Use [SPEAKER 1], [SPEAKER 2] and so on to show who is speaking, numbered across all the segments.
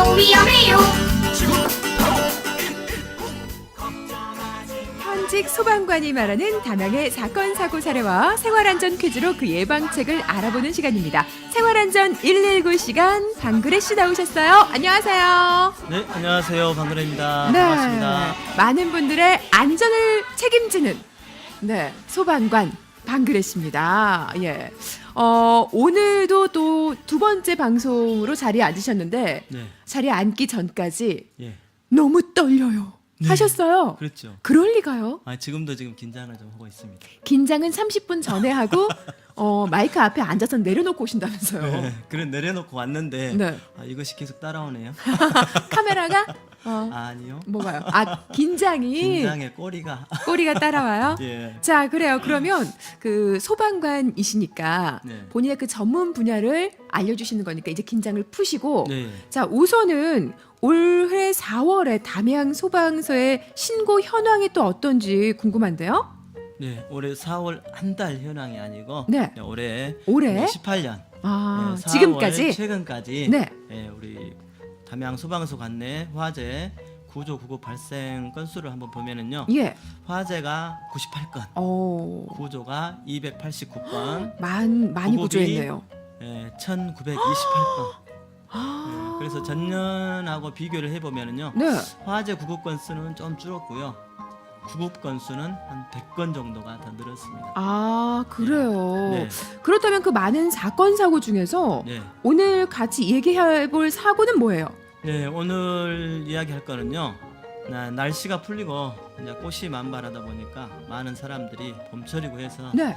[SPEAKER 1] 위험해요.
[SPEAKER 2] 현직 소방관이 말하는 담양의 사건 사고 사례와 생활안전 퀴즈로 그 예방책을 알아보는 시간입니다. 생활안전 119 시간 방그레 씨 나오셨어요. 안녕하세요.
[SPEAKER 3] 네, 안녕하세요. 방그레입니다.
[SPEAKER 2] 네,
[SPEAKER 3] 반갑습니다.
[SPEAKER 2] 많은 분들의 안전을 책임지는 소방관 방그레 씨입니다. 예. 오늘도 또 두 번째 방송으로 자리에 앉으셨는데
[SPEAKER 3] 네,
[SPEAKER 2] 자리에 앉기 전까지
[SPEAKER 3] 예,
[SPEAKER 2] 너무 떨려요.
[SPEAKER 3] 네.
[SPEAKER 2] 하셨어요?
[SPEAKER 3] 그렇죠.
[SPEAKER 2] 그럴 리가요?
[SPEAKER 3] 지금도 긴장을 좀 하고 있습니다.
[SPEAKER 2] 긴장은 30분 전에 하고 마이크 앞에 앉아서 내려놓고 오신다면서요.
[SPEAKER 3] 네, 그래 내려놓고 왔는데
[SPEAKER 2] 네.
[SPEAKER 3] 이것이 계속 따라오네요.
[SPEAKER 2] 카메라가
[SPEAKER 3] 아니요.
[SPEAKER 2] 뭐가요? 긴장이
[SPEAKER 3] 긴장의 꼬리가
[SPEAKER 2] 따라와요.
[SPEAKER 3] 예,
[SPEAKER 2] 자, 그래요. 그러면 그 소방관이시니까
[SPEAKER 3] 네.
[SPEAKER 2] 본인의 그 전문 분야를 알려주시는 거니까 이제 긴장을 푸시고
[SPEAKER 3] 네,
[SPEAKER 2] 자, 우선은 올해 4월에 담양 소방서의 신고 현황이 또 어떤지 궁금한데요.
[SPEAKER 3] 네. 올해 4월 한 달 현황이 아니고
[SPEAKER 2] 네.
[SPEAKER 3] 올해
[SPEAKER 2] 올해
[SPEAKER 3] 18년
[SPEAKER 2] 아,
[SPEAKER 3] 4월
[SPEAKER 2] 지금까지
[SPEAKER 3] 최근까지
[SPEAKER 2] 네.
[SPEAKER 3] 우리 담양 소방서 관내 화재 구조 구급 발생 건수를 한번 보면은요.
[SPEAKER 2] 예.
[SPEAKER 3] 화재가 98건,
[SPEAKER 2] 오.
[SPEAKER 3] 구조가 289건,
[SPEAKER 2] 많이
[SPEAKER 3] 구급이
[SPEAKER 2] 구조했네요.
[SPEAKER 3] 1928건.
[SPEAKER 2] 아.
[SPEAKER 3] 그래서 전년하고 비교를 해보면은요,
[SPEAKER 2] 네.
[SPEAKER 3] 화재 구급 건수는 좀 줄었고요, 구급 건수는 한 100건 정도가 더 늘었습니다.
[SPEAKER 2] 아, 그래요.
[SPEAKER 3] 네,
[SPEAKER 2] 그렇다면 그 많은 사건 사고 중에서
[SPEAKER 3] 네,
[SPEAKER 2] 오늘 같이 얘기해 볼 사고는 뭐예요?
[SPEAKER 3] 네. 오늘 이야기할 거는요, 날씨가 풀리고 이제 꽃이 만발하다 보니까 많은 사람들이 봄철이고 해서
[SPEAKER 2] 네.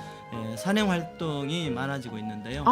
[SPEAKER 3] 산행 활동이 많아지고 있는데요.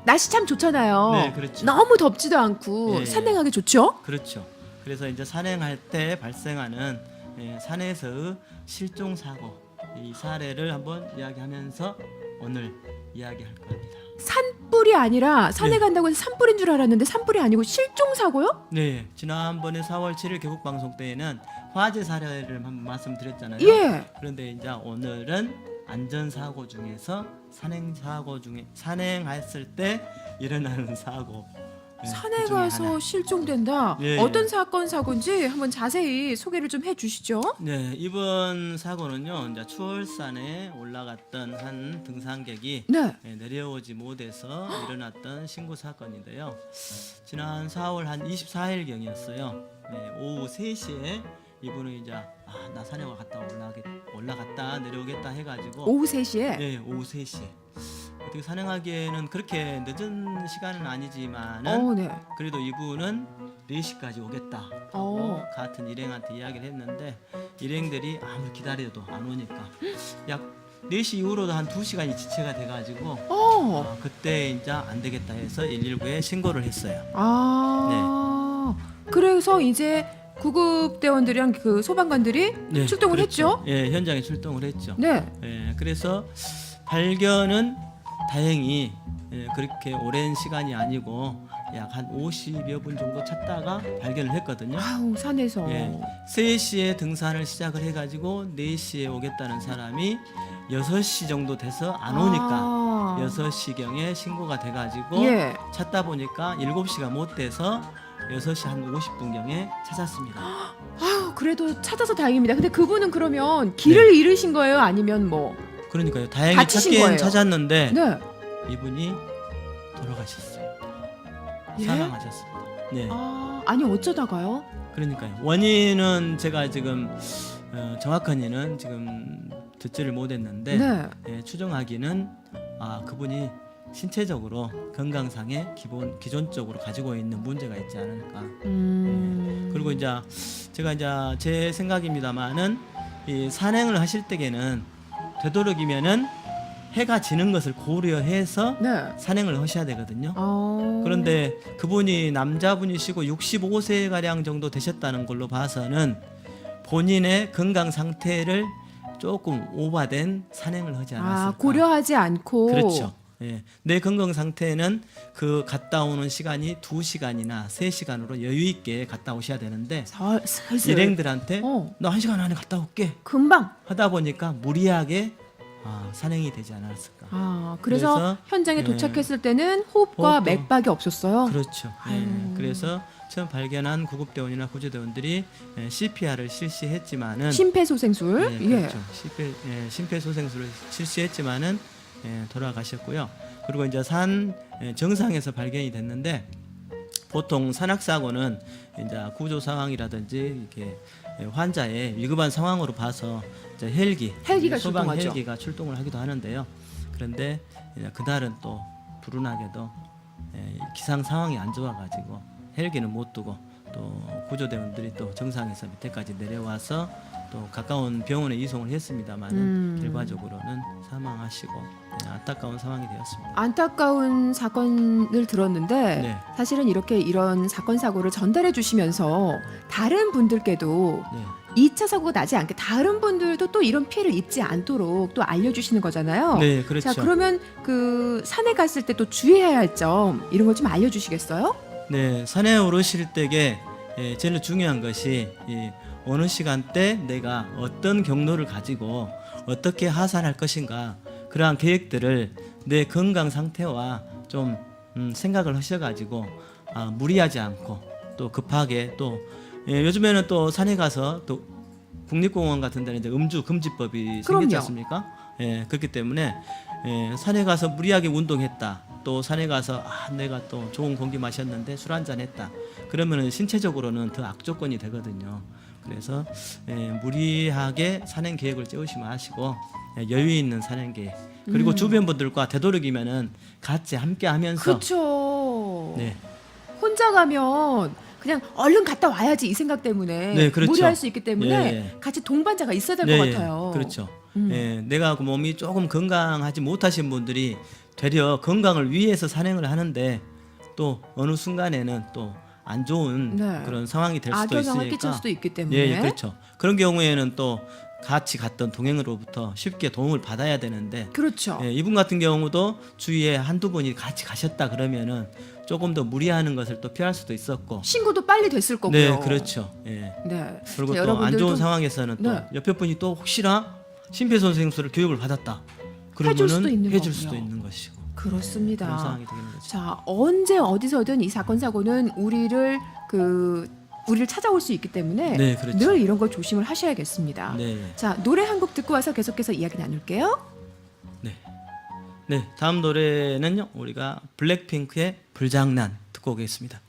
[SPEAKER 2] 날씨 참 좋잖아요.
[SPEAKER 3] 네, 그렇죠.
[SPEAKER 2] 너무 덥지도 않고
[SPEAKER 3] 예, 예.
[SPEAKER 2] 산행하기 좋죠?
[SPEAKER 3] 그렇죠. 그래서 이제 산행할 때 발생하는 산에서 실종 사고 이 사례를 한번 이야기하면서 오늘 이야기할 겁니다.
[SPEAKER 2] 산불이 아니라 산에
[SPEAKER 3] 네.
[SPEAKER 2] 간다고 해서 산불인 줄 알았는데 산불이 아니고 실종 사고요?
[SPEAKER 3] 네, 지난번에 4월 7일 개국 방송 때에는 화재 사례를 한번 말씀드렸잖아요.
[SPEAKER 2] 예.
[SPEAKER 3] 그런데 이제 오늘은 안전 사고 중에서 산행 사고 중에 산행했을 때 일어나는 사고.
[SPEAKER 2] 산에
[SPEAKER 3] 그 중에
[SPEAKER 2] 가서
[SPEAKER 3] 하나.
[SPEAKER 2] 실종된다.
[SPEAKER 3] 예,
[SPEAKER 2] 어떤
[SPEAKER 3] 예.
[SPEAKER 2] 사건 사고인지 한번 자세히 소개를 좀 해주시죠.
[SPEAKER 3] 네, 이번 사고는요. 이제 추월산에 올라갔던 한 등산객이
[SPEAKER 2] 네.
[SPEAKER 3] 내려오지 못해서 일어났던 신고 사건인데요. 지난 4월 한 24일경이었어요. 오후 3시에 이분은 이제 나 산에 갔다 올라갔다 내려오겠다 해가지고
[SPEAKER 2] 오후 3시에.
[SPEAKER 3] 네, 오후 3시에 어떻게 산행하기에는 그렇게 늦은 시간은 아니지만은
[SPEAKER 2] 네.
[SPEAKER 3] 그래도 이분은 4시까지 오겠다 하고 같은 일행한테 이야기를 했는데 일행들이 아무리 기다려도 안 오니까 약 4시 이후로도 한 2시간이 지체가 돼가지고 그때 이제 안 되겠다 해서 119에 신고를 했어요.
[SPEAKER 2] 그래서 이제 구급대원들이랑 그 소방관들이
[SPEAKER 3] 네,
[SPEAKER 2] 출동을
[SPEAKER 3] 그렇죠.
[SPEAKER 2] 했죠.
[SPEAKER 3] 예, 현장에 출동을 했죠.
[SPEAKER 2] 네.
[SPEAKER 3] 그래서 발견은 다행히 그렇게 오랜 시간이 아니고 약 한 50여 분 정도 찾다가 발견을 했거든요.
[SPEAKER 2] 아우, 산에서.
[SPEAKER 3] 3시에 등산을 시작을 해가지고 4시에 오겠다는 사람이 6시 정도 돼서 안 오니까 6시경에 신고가 돼가지고
[SPEAKER 2] 예.
[SPEAKER 3] 찾다 보니까 7시가 못 돼서 6시 한 50분경에 찾았습니다.
[SPEAKER 2] 아우, 그래도 찾아서 다행입니다. 근데 그분은 그러면 길을 잃으신 거예요? 아니면 뭐?
[SPEAKER 3] 그러니까요. 다행히
[SPEAKER 2] 다치신
[SPEAKER 3] 찾긴
[SPEAKER 2] 거예요?
[SPEAKER 3] 찾았는데
[SPEAKER 2] 네.
[SPEAKER 3] 이분이 돌아가셨어요.
[SPEAKER 2] 예?
[SPEAKER 3] 사망하셨습니다. 네.
[SPEAKER 2] 아니 어쩌다가요?
[SPEAKER 3] 그러니까요. 원인은 제가 지금 정확한지는 지금 듣지를 못했는데
[SPEAKER 2] 네.
[SPEAKER 3] 추정하기는 그분이 신체적으로 건강상에 기존적으로 가지고 있는 문제가 있지 않을까. 그리고 이제 제가 이제 제 생각입니다만은 이 산행을 하실 때에는 되도록이면은 해가 지는 것을 고려해서
[SPEAKER 2] 네.
[SPEAKER 3] 산행을 하셔야 되거든요. 그런데 그분이 남자분이시고 65세 가량 정도 되셨다는 걸로 봐서는 본인의 건강 상태를 조금 오바된 산행을 하지 않았을까.
[SPEAKER 2] 고려하지 않고.
[SPEAKER 3] 그렇죠. 예. 내 건강 상태는 그 갔다 오는 시간이 2시간이나 3시간으로 여유 있게 갔다 오셔야 되는데
[SPEAKER 2] 슬슬.
[SPEAKER 3] 일행들한테 너 1시간 안에 갔다 올게
[SPEAKER 2] 금방.
[SPEAKER 3] 하다 보니까 무리하게 산행이 되지 않았을까.
[SPEAKER 2] 그래서 현장에
[SPEAKER 3] 예,
[SPEAKER 2] 도착했을 때는 호흡과
[SPEAKER 3] 호흡도,
[SPEAKER 2] 맥박이 없었어요.
[SPEAKER 3] 그렇죠. 예, 그래서 처음 발견한 구급대원이나 구조대원들이 CPR을 실시했지만은
[SPEAKER 2] 심폐소생술.
[SPEAKER 3] 예, 그렇죠. 심폐소생술을 실시했지만은 돌아가셨고요. 그리고 이제 산 정상에서 발견이 됐는데 보통 산악사고는 이제 구조 상황이라든지 이렇게 환자의 위급한 상황으로 봐서 이제
[SPEAKER 2] 헬기가
[SPEAKER 3] 소방
[SPEAKER 2] 출동하죠.
[SPEAKER 3] 헬기가 출동을 하기도 하는데요. 그런데 이제 그날은 또 불운하게도 기상 상황이 안 좋아가지고 헬기는 못 두고 또 구조대원들이 또 정상에서 밑에까지 내려와서 또 가까운 병원에 이송을 했습니다만은 결과적으로는 사망하시고 안타까운 상황이 되었습니다.
[SPEAKER 2] 안타까운 사건을 들었는데
[SPEAKER 3] 네.
[SPEAKER 2] 사실은 이런 사건 사고를 전달해 주시면서 다른 분들께도
[SPEAKER 3] 네.
[SPEAKER 2] 2차 사고가 나지 않게 다른 분들도 또 이런 피해를 입지 않도록 또 알려주시는 거잖아요.
[SPEAKER 3] 네, 그렇죠.
[SPEAKER 2] 자, 그러면 그 산에 갔을 때 또 주의해야 할 점 이런 걸 좀 알려주시겠어요?
[SPEAKER 3] 네, 산에 오르실 때에 제일 중요한 것이 어느 시간대 내가 어떤 경로를 가지고 어떻게 하산할 것인가 그러한 계획들을 내 건강 상태와 좀 생각을 하셔가지고 무리하지 않고 또 급하게 또 요즘에는 또 산에 가서 또 국립공원 같은 데는 이제 음주 금지법이 생겼지 않습니까? 그렇기 때문에 산에 가서 무리하게 운동했다. 또 산에 가서 내가 또 좋은 공기 마셨는데 술 한잔 했다. 그러면은 신체적으로는 더 악조건이 되거든요. 그래서 무리하게 산행 계획을 세우지 마시고 여유 있는 산행 계획 그리고 주변 분들과 되도록이면은 같이 함께 하면서
[SPEAKER 2] 그렇죠.
[SPEAKER 3] 네.
[SPEAKER 2] 혼자 가면 그냥 얼른 갔다 와야지 이 생각 때문에
[SPEAKER 3] 네, 그렇죠.
[SPEAKER 2] 무리할 수 있기 때문에
[SPEAKER 3] 예.
[SPEAKER 2] 같이 동반자가 있어야 될 것 같아요.
[SPEAKER 3] 그렇죠. 내가 그 몸이 조금 건강하지 못하신 분들이 되려 건강을 위해서 산행을 하는데 또 어느 순간에는 또 안 좋은
[SPEAKER 2] 네.
[SPEAKER 3] 그런 상황이 될 수도
[SPEAKER 2] 악영향을
[SPEAKER 3] 있으니까
[SPEAKER 2] 끼칠 수도 있기 때문에
[SPEAKER 3] 예, 그렇죠. 그런 경우에는 또 같이 갔던 동행으로부터 쉽게 도움을 받아야 되는데
[SPEAKER 2] 그렇죠.
[SPEAKER 3] 이분 같은 경우도 주위에 한두 분이 같이 가셨다 그러면은 조금 더 무리하는 것을 또 피할 수도 있었고
[SPEAKER 2] 신고도 빨리 됐을 거고요.
[SPEAKER 3] 네, 그렇죠. 예.
[SPEAKER 2] 네.
[SPEAKER 3] 그리고
[SPEAKER 2] 자,
[SPEAKER 3] 또 안
[SPEAKER 2] 여러분들도-
[SPEAKER 3] 좋은 상황에서는 또
[SPEAKER 2] 네.
[SPEAKER 3] 옆에 분이 또 혹시나 심폐소생술을 교육을 받았다.
[SPEAKER 2] 해줄 수도 있는
[SPEAKER 3] 해줄
[SPEAKER 2] 거고요.
[SPEAKER 3] 수도 있는 것이고
[SPEAKER 2] 그렇습니다.
[SPEAKER 3] 그런 상황이 되는 거죠.
[SPEAKER 2] 자, 언제 어디서든 이 사건 사고는 우리를 찾아올 수 있기 때문에
[SPEAKER 3] 네, 그렇죠.
[SPEAKER 2] 늘 이런 걸 조심을 하셔야겠습니다.
[SPEAKER 3] 네,
[SPEAKER 2] 자, 노래 한 곡 듣고 와서 계속해서 이야기 나눌게요.
[SPEAKER 3] 네. 다음 노래는요. 우리가 블랙핑크의 불장난 듣고 오겠습니다.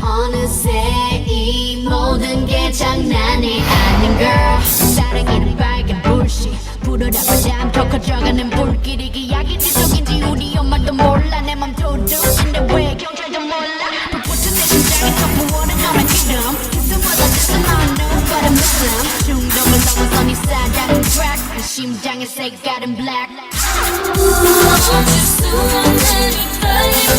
[SPEAKER 1] 어느새 이 모든 게 장난이 아닌 girl 사랑이는 빨간 불씨 불을 앞에 더 커져가는 불길이 기약이 지속인지 우리 엄마도 몰라 내 맘 도둑인데 왜 경찰도 몰라 불붙은 내 심장이 더 부어는 너만 기름 Kiss it was a just an unknown but I'm Muslim 중독을 넘어서 네 사랑은 crack 그 심장의 색깔은 black 멈출 수 없는 이 떨림은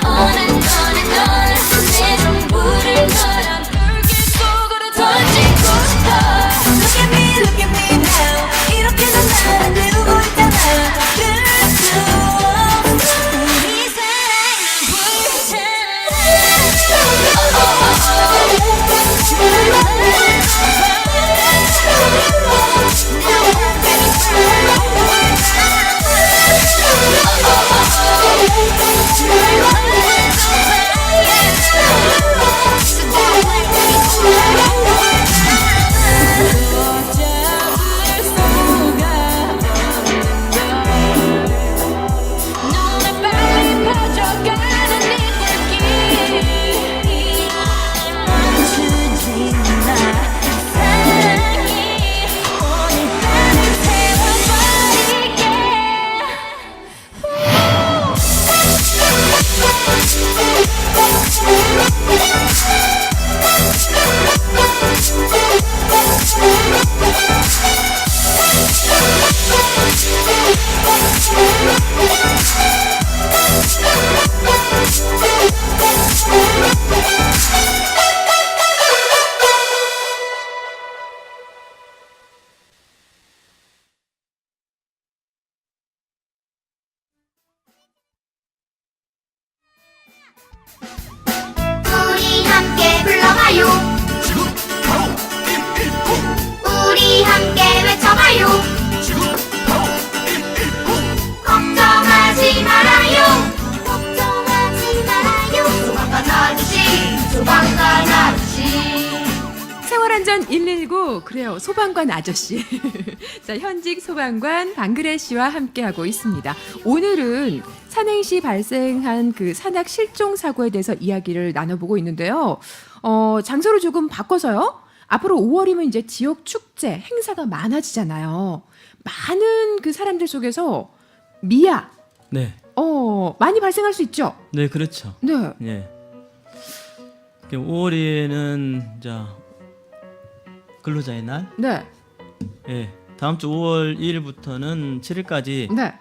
[SPEAKER 1] on and on and on 내 전부를 너란 불길 속으로 던지고 싶어 Look at me now 이렇게 넌 나를 태우고 있잖아 그럴 수 없어 우리 사랑은 불잖아 소방관 아저씨.
[SPEAKER 2] 생활안전 119 그래요 소방관 아저씨 자 현직 소방관 방그레 씨와 함께하고 있습니다. 오늘은 산행시 발생한 그 산악 실종 사고에 대해서 이야기를 나눠보고 있는데요. 장소를 조금 바꿔서요. 앞으로 5월이면 이제 지역 축제 행사가 많아지잖아요. 많은 그 사람들 속에서 미아
[SPEAKER 3] 네,
[SPEAKER 2] 많이 발생할 수 있죠.
[SPEAKER 3] 네, 그렇죠.
[SPEAKER 2] 네.
[SPEAKER 3] 예. 5월에는 자 근로자의 날.
[SPEAKER 2] 네.
[SPEAKER 3] 예. 다음 주 5월 2일부터는 7일까지
[SPEAKER 2] 네.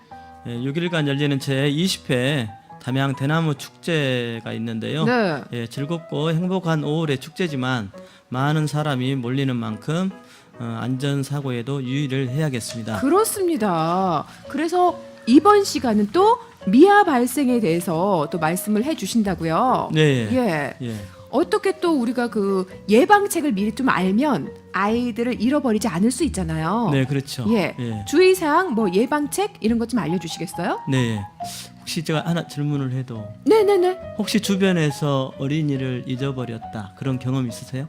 [SPEAKER 3] 6일간 열리는 제20회 담양 대나무 축제가 있는데요.
[SPEAKER 2] 네.
[SPEAKER 3] 예, 즐겁고 행복한 5월의 축제지만 많은 사람이 몰리는 만큼 안전 사고에도 유의를 해야겠습니다.
[SPEAKER 2] 그렇습니다. 그래서 이번 시간은 또 미아 발생에 대해서 또 말씀을 해주신다고요.
[SPEAKER 3] 네.
[SPEAKER 2] 예.
[SPEAKER 3] 예.
[SPEAKER 2] 어떻게 또 우리가 그 예방책을 미리 좀 알면 아이들을 잃어버리지 않을 수 있잖아요.
[SPEAKER 3] 네, 그렇죠.
[SPEAKER 2] 예.
[SPEAKER 3] 예.
[SPEAKER 2] 주의사항, 뭐 예방책 이런 것 좀 알려주시겠어요?
[SPEAKER 3] 네. 혹시 제가 하나 질문을 해도
[SPEAKER 2] 네네네.
[SPEAKER 3] 혹시 주변에서 어린이를 잊어버렸다 그런 경험 있으세요?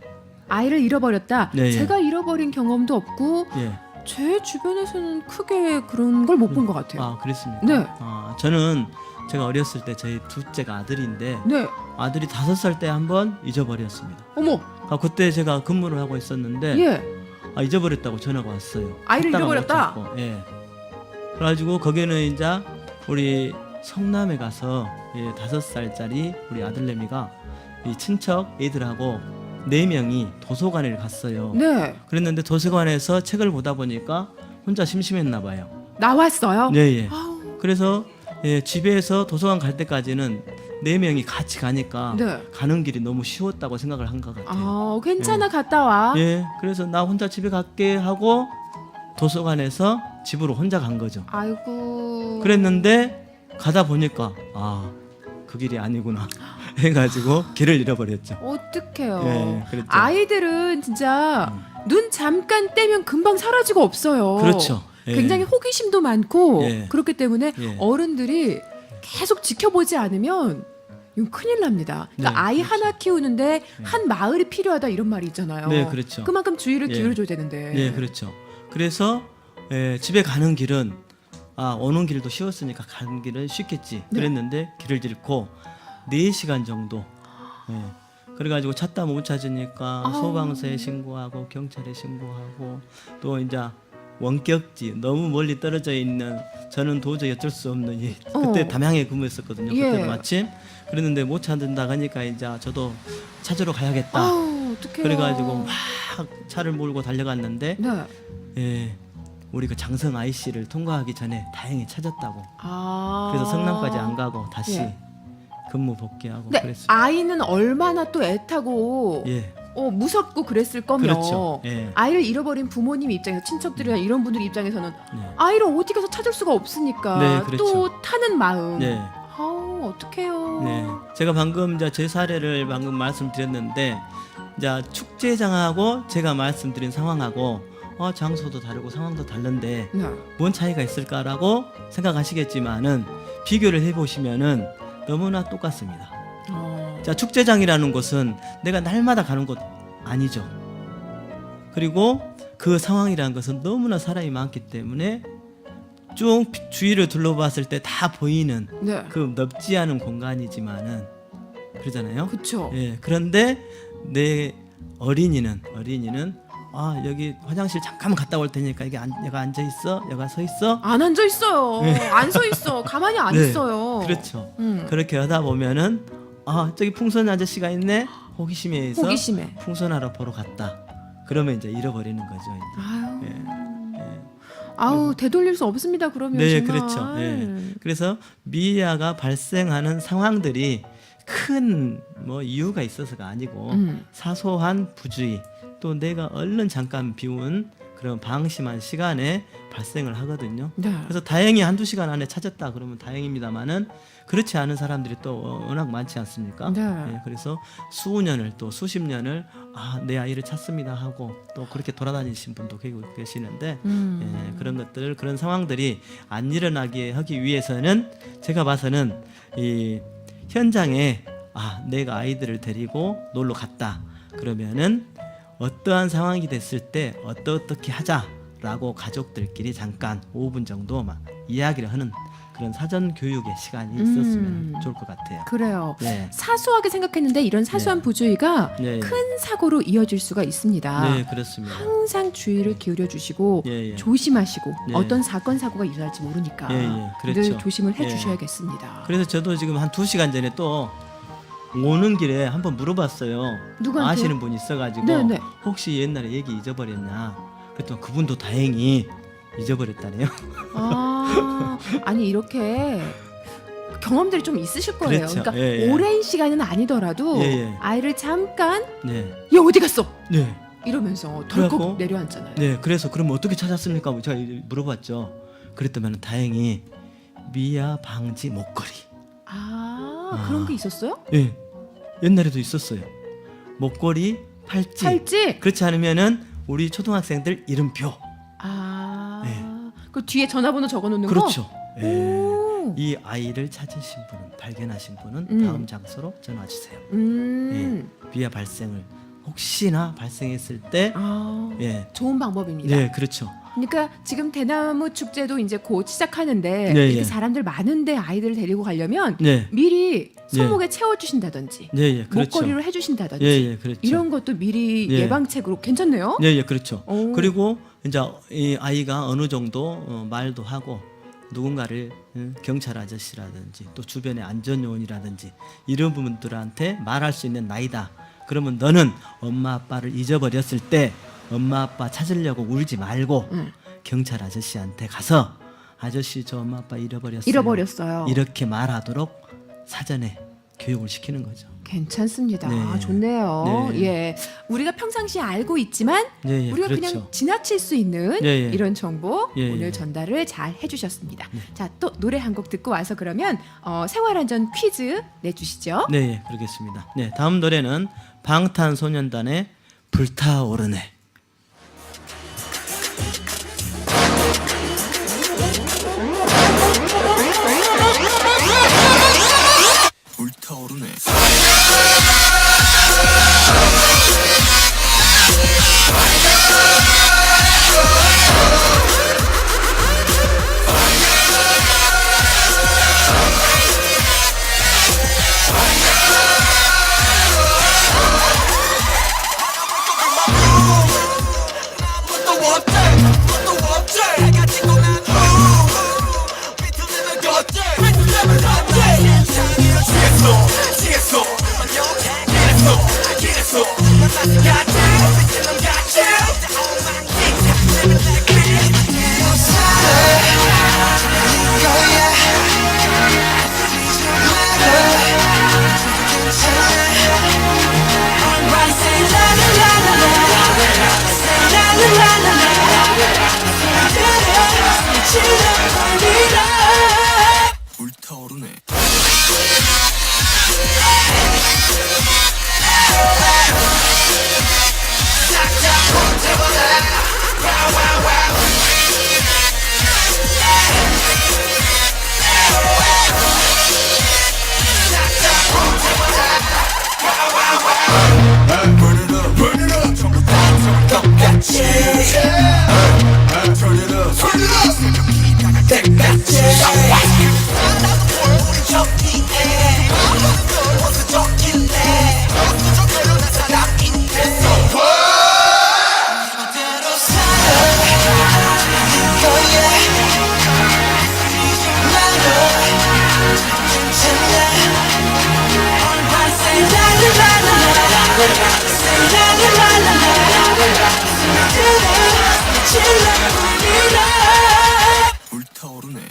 [SPEAKER 2] 아이를 잃어버렸다.
[SPEAKER 3] 네, 예.
[SPEAKER 2] 제가 잃어버린 경험도 없고
[SPEAKER 3] 예.
[SPEAKER 2] 제 주변에서는 크게 그런 걸 못 본 것 같아요.
[SPEAKER 3] 아, 그랬습니까?
[SPEAKER 2] 네.
[SPEAKER 3] 아, 저는 제가 어렸을 때 저희 둘째가 아들인데
[SPEAKER 2] 네.
[SPEAKER 3] 아들이 5살 때 한 번 잊어버렸습니다.
[SPEAKER 2] 어머.
[SPEAKER 3] 아, 그때 제가 근무를 하고 있었는데
[SPEAKER 2] 예.
[SPEAKER 3] 잊어버렸다고 전화가 왔어요.
[SPEAKER 2] 아이를
[SPEAKER 3] 찾다가
[SPEAKER 2] 잃어버렸다?
[SPEAKER 3] 못 찾고. 예. 그래가지고 거기는 이제 우리 성남에 가서 5살짜리 우리 아들내미가 이 친척 애들하고 4명이 도서관에 갔어요.
[SPEAKER 2] 네.
[SPEAKER 3] 그랬는데 도서관에서 책을 보다 보니까 혼자 심심했나 봐요.
[SPEAKER 2] 나왔어요?
[SPEAKER 3] 네, 예.
[SPEAKER 2] 아우.
[SPEAKER 3] 그래서 집에서 도서관 갈 때까지는 4명이 같이 가니까
[SPEAKER 2] 네.
[SPEAKER 3] 가는 길이 너무 쉬웠다고 생각을 한 것 같아요.
[SPEAKER 2] 괜찮아 갔다 와.
[SPEAKER 3] 예, 그래서 나 혼자 집에 갈게 하고 도서관에서 집으로 혼자 간 거죠.
[SPEAKER 2] 아이고.
[SPEAKER 3] 그랬는데 가다 보니까 그 길이 아니구나 해가지고 길을 잃어버렸죠.
[SPEAKER 2] 어떡해요.
[SPEAKER 3] 예, 그랬죠.
[SPEAKER 2] 아이들은 진짜 눈 잠깐 떼면 금방 사라지고 없어요.
[SPEAKER 3] 그렇죠. 예.
[SPEAKER 2] 굉장히 호기심도 많고
[SPEAKER 3] 예.
[SPEAKER 2] 그렇기 때문에
[SPEAKER 3] 예.
[SPEAKER 2] 어른들이 계속 지켜보지 않으면 이건 큰일 납니다. 그러니까
[SPEAKER 3] 네,
[SPEAKER 2] 아이
[SPEAKER 3] 그렇죠.
[SPEAKER 2] 하나 키우는데 한 마을이 필요하다 이런 말이 있잖아요.
[SPEAKER 3] 네, 그렇죠.
[SPEAKER 2] 그만큼 주의를
[SPEAKER 3] 예.
[SPEAKER 2] 기울여줘야 되는데.
[SPEAKER 3] 네, 그렇죠. 그래서 집에 가는 길은 오는 길도 쉬웠으니까 가는 길은 쉽겠지.
[SPEAKER 2] 네.
[SPEAKER 3] 그랬는데 길을 잃고 4시간 정도. 예. 그래가지고 찾다 못 찾으니까 소방서에 신고하고 경찰에 신고하고 또 이제 원격지 너무 멀리 떨어져 있는 저는 도저히 어쩔 수 없는 그때 담양에 근무했었거든요.
[SPEAKER 2] 예.
[SPEAKER 3] 그때 마침 그랬는데 못 찾는다 하니까 이제 저도 찾으러 가야겠다.
[SPEAKER 2] 어떡해요.
[SPEAKER 3] 그래가지고 막 차를 몰고 달려갔는데
[SPEAKER 2] 네.
[SPEAKER 3] 예, 우리 그 장성 IC를 통과하기 전에 다행히 찾았다고.
[SPEAKER 2] 아.
[SPEAKER 3] 그래서 성남까지 안 가고 다시
[SPEAKER 2] 예.
[SPEAKER 3] 근무 복귀하고
[SPEAKER 2] 네,
[SPEAKER 3] 그랬어요.
[SPEAKER 2] 아이는 얼마나 또 애타고
[SPEAKER 3] 예,
[SPEAKER 2] 무섭고 그랬을 거면
[SPEAKER 3] 그렇죠. 예.
[SPEAKER 2] 아이를 잃어버린 부모님 입장에서 친척들이나 이런 분들 입장에서는
[SPEAKER 3] 네.
[SPEAKER 2] 아이를 어디 가서 찾을 수가 없으니까
[SPEAKER 3] 네, 그렇죠.
[SPEAKER 2] 또 타는 마음.
[SPEAKER 3] 네.
[SPEAKER 2] 아우 어떡해요.
[SPEAKER 3] 네, 제가 방금 이제 제 사례를 방금 말씀드렸는데 이제 축제장하고 제가 말씀드린 상황하고 장소도 다르고 상황도 다른데
[SPEAKER 2] 네.
[SPEAKER 3] 뭔 차이가 있을까라고 생각하시겠지만은 비교를 해보시면은 너무나 똑같습니다. 자, 축제장이라는 곳은 내가 날마다 가는 곳 아니죠. 그리고 그 상황이라는 것은 너무나 사람이 많기 때문에 쭉 주위를 둘러봤을 때 다 보이는
[SPEAKER 2] 네.
[SPEAKER 3] 그 넓지 않은 공간이지만은 그러잖아요.
[SPEAKER 2] 그쵸.
[SPEAKER 3] 예, 그런데 내 어린이는 여기 화장실 잠깐만 갔다 올 테니까 여가 앉아 있어, 여가 서 있어.
[SPEAKER 2] 안 앉아 있어요. 안 서 있어. 가만히 안
[SPEAKER 3] 네,
[SPEAKER 2] 있어요.
[SPEAKER 3] 그렇죠.
[SPEAKER 2] 음.
[SPEAKER 3] 그렇게 하다 보면은 저기 풍선 아저씨가 있네. 호기심에 의해서
[SPEAKER 2] 호기심에.
[SPEAKER 3] 풍선하러 보러 갔다. 그러면 이제 잃어버리는 거죠. 이제.
[SPEAKER 2] 아유.
[SPEAKER 3] 예.
[SPEAKER 2] 아우 되돌릴 수 없습니다. 그러면
[SPEAKER 3] 네,
[SPEAKER 2] 정말.
[SPEAKER 3] 그렇죠. 예. 그래서 미아가 발생하는 상황들이 큰 뭐 이유가 있어서가 아니고 사소한 부주의 또 내가 얼른 잠깐 비운 그런 방심한 시간에 발생을 하거든요.
[SPEAKER 2] 네.
[SPEAKER 3] 그래서 다행히 1-2시간 안에 찾았다 그러면 다행입니다만은 그렇지 않은 사람들이 또 워낙 많지 않습니까?
[SPEAKER 2] 네.
[SPEAKER 3] 예, 그래서 수년을 또 수십 년을 내 아이를 찾습니다 하고 또 그렇게 돌아다니신 분도 계시는데 예, 그런 것들 그런 상황들이 안 일어나게 하기 위해서는 제가 봐서는 이 현장에 내가 아이들을 데리고 놀러 갔다. 그러면은 어떠한 상황이 됐을 때 어떻게 하자라고 가족들끼리 잠깐 5분 정도 막 이야기를 하는 그런 사전 교육의 시간이 있었으면 좋을 것 같아요.
[SPEAKER 2] 그래요.
[SPEAKER 3] 네.
[SPEAKER 2] 사소하게 생각했는데 이런 사소한
[SPEAKER 3] 네.
[SPEAKER 2] 부주의가
[SPEAKER 3] 네.
[SPEAKER 2] 큰 사고로 이어질 수가 있습니다.
[SPEAKER 3] 네, 그렇습니다.
[SPEAKER 2] 항상 주의를 기울여 주시고
[SPEAKER 3] 예.
[SPEAKER 2] 조심하시고
[SPEAKER 3] 네.
[SPEAKER 2] 어떤 사건 사고가 일어날지 모르니까
[SPEAKER 3] 그렇죠.
[SPEAKER 2] 늘 조심을 해
[SPEAKER 3] 예.
[SPEAKER 2] 주셔야겠습니다.
[SPEAKER 3] 그래서 저도 지금 한 2시간 전에 또 오는 길에 한번 물어봤어요.
[SPEAKER 2] 누구한테요?
[SPEAKER 3] 아시는 분이 있어가지고
[SPEAKER 2] 네네.
[SPEAKER 3] 혹시 옛날에 얘기 잊어버렸냐. 그랬더니 그분도 다행히 잊어버렸다네요.
[SPEAKER 2] 아니 이렇게 경험들이 좀 있으실 거예요.
[SPEAKER 3] 그렇죠.
[SPEAKER 2] 그러니까
[SPEAKER 3] 예.
[SPEAKER 2] 오랜 시간은 아니더라도
[SPEAKER 3] 예.
[SPEAKER 2] 아이를 잠깐
[SPEAKER 3] 네,
[SPEAKER 2] 얘 어디 갔어?
[SPEAKER 3] 네,
[SPEAKER 2] 이러면서
[SPEAKER 3] 그래갖고?
[SPEAKER 2] 덜컥 내려앉잖아요.
[SPEAKER 3] 네. 그래서 그럼 어떻게 찾았습니까? 뭐 제가 물어봤죠. 그랬더니 다행히 미아 방지 목걸이.
[SPEAKER 2] 그런 게 있었어요?
[SPEAKER 3] 예, 옛날에도 있었어요. 목걸이, 팔찌.
[SPEAKER 2] 팔찌?
[SPEAKER 3] 그렇지 않으면은 우리 초등학생들 이름표. 네.
[SPEAKER 2] 그 뒤에 전화번호 적어놓는
[SPEAKER 3] 그렇죠.
[SPEAKER 2] 거?
[SPEAKER 3] 예.
[SPEAKER 2] 오.
[SPEAKER 3] 이 아이를 찾으신 분은 발견하신 분은 다음 장소로 전화 주세요. 비아 발생을 혹시나 발생했을 때
[SPEAKER 2] 좋은 방법입니다.
[SPEAKER 3] 네, 그렇죠.
[SPEAKER 2] 그러니까 지금 대나무 축제도 이제 곧 시작하는데
[SPEAKER 3] 네,
[SPEAKER 2] 이렇게
[SPEAKER 3] 예.
[SPEAKER 2] 사람들 많은데 아이들을 데리고 가려면
[SPEAKER 3] 네.
[SPEAKER 2] 미리 손목에 채워주신다든지
[SPEAKER 3] 네, 그렇죠.
[SPEAKER 2] 목걸이로 해주신다든지
[SPEAKER 3] 예, 그렇죠.
[SPEAKER 2] 이런 것도 미리
[SPEAKER 3] 예.
[SPEAKER 2] 예방책으로 괜찮네요.
[SPEAKER 3] 네, 그렇죠.
[SPEAKER 2] 오.
[SPEAKER 3] 그리고 이제 이 아이가 어느 정도 말도 하고 누군가를 경찰 아저씨라든지 또 주변의 안전요원이라든지 이런 분들한테 말할 수 있는 나이다. 그러면 너는 엄마 아빠를 잊어버렸을 때 엄마 아빠 찾으려고 울지 말고 경찰 아저씨한테 가서 아저씨 저 엄마 아빠 잃어버렸어요. 이렇게 말하도록 사전에 교육을 시키는 거죠.
[SPEAKER 2] 괜찮습니다.
[SPEAKER 3] 네.
[SPEAKER 2] 좋네요.
[SPEAKER 3] 네.
[SPEAKER 2] 예, 우리가 평상시에 알고 있지만
[SPEAKER 3] 네,
[SPEAKER 2] 우리가
[SPEAKER 3] 그렇죠.
[SPEAKER 2] 그냥 지나칠 수 있는
[SPEAKER 3] 네,
[SPEAKER 2] 이런 정보
[SPEAKER 3] 네,
[SPEAKER 2] 오늘
[SPEAKER 3] 네.
[SPEAKER 2] 전달을 잘 해주셨습니다. 자, 또 노래 한 곡 듣고 와서 그러면 생활안전 퀴즈 내주시죠.
[SPEAKER 3] 네, 그러겠습니다. 네, 다음 노래는 방탄소년단의 불타오르네.
[SPEAKER 4] 불타오르네. 불타오르네. 불타오르네.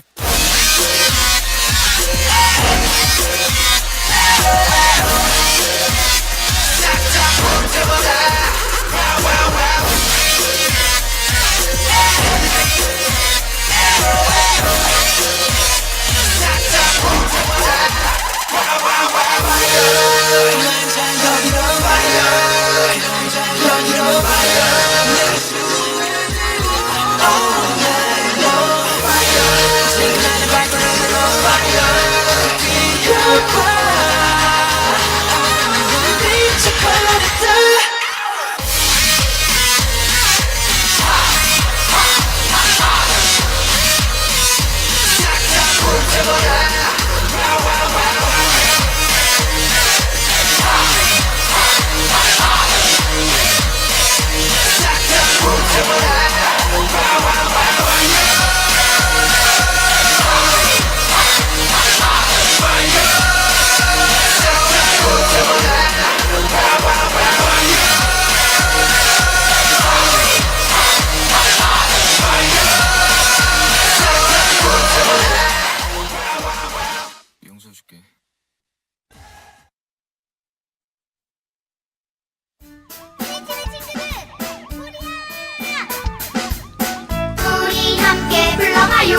[SPEAKER 1] 외쳐봐요.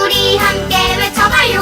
[SPEAKER 1] 우리 함께 외쳐봐요.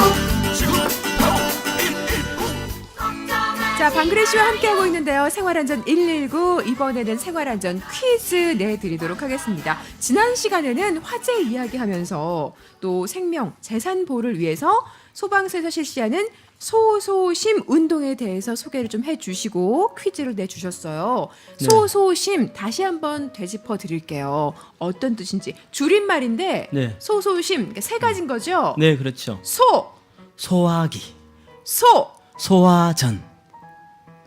[SPEAKER 2] 자, 방그레 씨와 함께하고 있는데요. 생활안전 119, 이번에는 생활안전 퀴즈 내드리도록 하겠습니다. 지난 시간에는 화재 이야기하면서 또 생명, 재산 보호를 위해서 소방서에서 실시하는 소소심 운동에 대해서 소개를 좀 해주시고 퀴즈를 내주셨어요.
[SPEAKER 3] 네.
[SPEAKER 2] 소소심 다시 한번 되짚어 드릴게요. 어떤 뜻인지 줄임말인데
[SPEAKER 3] 네.
[SPEAKER 2] 소소심 그러니까 세 가지인 거죠.
[SPEAKER 3] 네, 그렇죠.
[SPEAKER 2] 소화기,
[SPEAKER 3] 소화기, 소화전,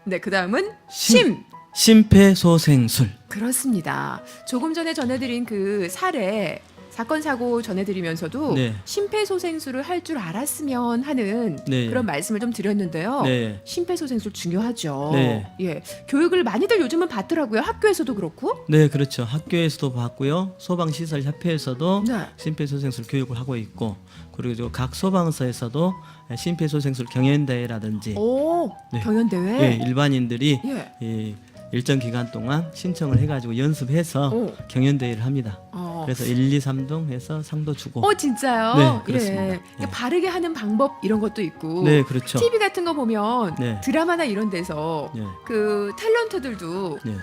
[SPEAKER 2] 네, 그 다음은 심.
[SPEAKER 3] 심폐소생술.
[SPEAKER 2] 그렇습니다. 조금 전에 전해드린 그 사례 사건 사고 전해드리면서도
[SPEAKER 3] 네.
[SPEAKER 2] 심폐소생술을 할 줄 알았으면 하는
[SPEAKER 3] 네.
[SPEAKER 2] 그런 말씀을 좀 드렸는데요.
[SPEAKER 3] 네.
[SPEAKER 2] 심폐소생술 중요하죠.
[SPEAKER 3] 네.
[SPEAKER 2] 예, 교육을 많이들 요즘은 받더라고요. 학교에서도 그렇고.
[SPEAKER 3] 네, 그렇죠. 학교에서도 받고요. 소방시설협회에서도
[SPEAKER 2] 네.
[SPEAKER 3] 심폐소생술 교육을 하고 있고, 그리고 각 소방서에서도 심폐소생술 경연대회라든지
[SPEAKER 2] 오,
[SPEAKER 3] 네.
[SPEAKER 2] 경연대회.
[SPEAKER 3] 예, 일반인들이
[SPEAKER 2] 예.
[SPEAKER 3] 이 일정 기간 동안 신청을 해가지고 연습해서
[SPEAKER 2] 오.
[SPEAKER 3] 경연대회를 합니다. 그래서 1, 2, 3등 해서 상도 주고.
[SPEAKER 2] 진짜요?
[SPEAKER 3] 네, 그렇습니다.
[SPEAKER 2] 예.
[SPEAKER 3] 예.
[SPEAKER 2] 바르게 하는 방법 이런 것도 있고.
[SPEAKER 3] 네, 그렇죠.
[SPEAKER 2] TV 같은 거 보면
[SPEAKER 3] 네.
[SPEAKER 2] 드라마나 이런 데서
[SPEAKER 3] 네.
[SPEAKER 2] 그 탤런트들도
[SPEAKER 3] 네.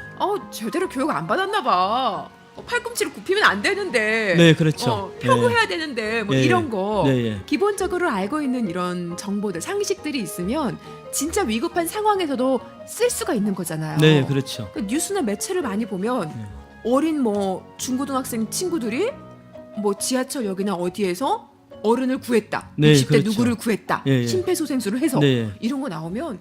[SPEAKER 2] 제대로 교육 안 받았나 봐. 팔꿈치를 굽히면 안 되는데.
[SPEAKER 3] 네, 그렇죠.
[SPEAKER 2] 펴고
[SPEAKER 3] 네.
[SPEAKER 2] 해야 되는데 뭐
[SPEAKER 3] 예,
[SPEAKER 2] 이런 거.
[SPEAKER 3] 네, 예.
[SPEAKER 2] 기본적으로 알고 있는 이런 정보들, 상식들이 있으면 진짜 위급한 상황에서도 쓸 수가 있는 거잖아요.
[SPEAKER 3] 네, 그렇죠.
[SPEAKER 2] 그 뉴스나 매체를 많이 보면
[SPEAKER 3] 네.
[SPEAKER 2] 어린 뭐 중고등학생 친구들이 뭐 지하철역이나 어디에서 어른을 구했다.
[SPEAKER 3] 네,
[SPEAKER 2] 60대
[SPEAKER 3] 그렇죠.
[SPEAKER 2] 누구를 구했다.
[SPEAKER 3] 예, 예.
[SPEAKER 2] 심폐소생술을 해서
[SPEAKER 3] 네.
[SPEAKER 2] 이런 거 나오면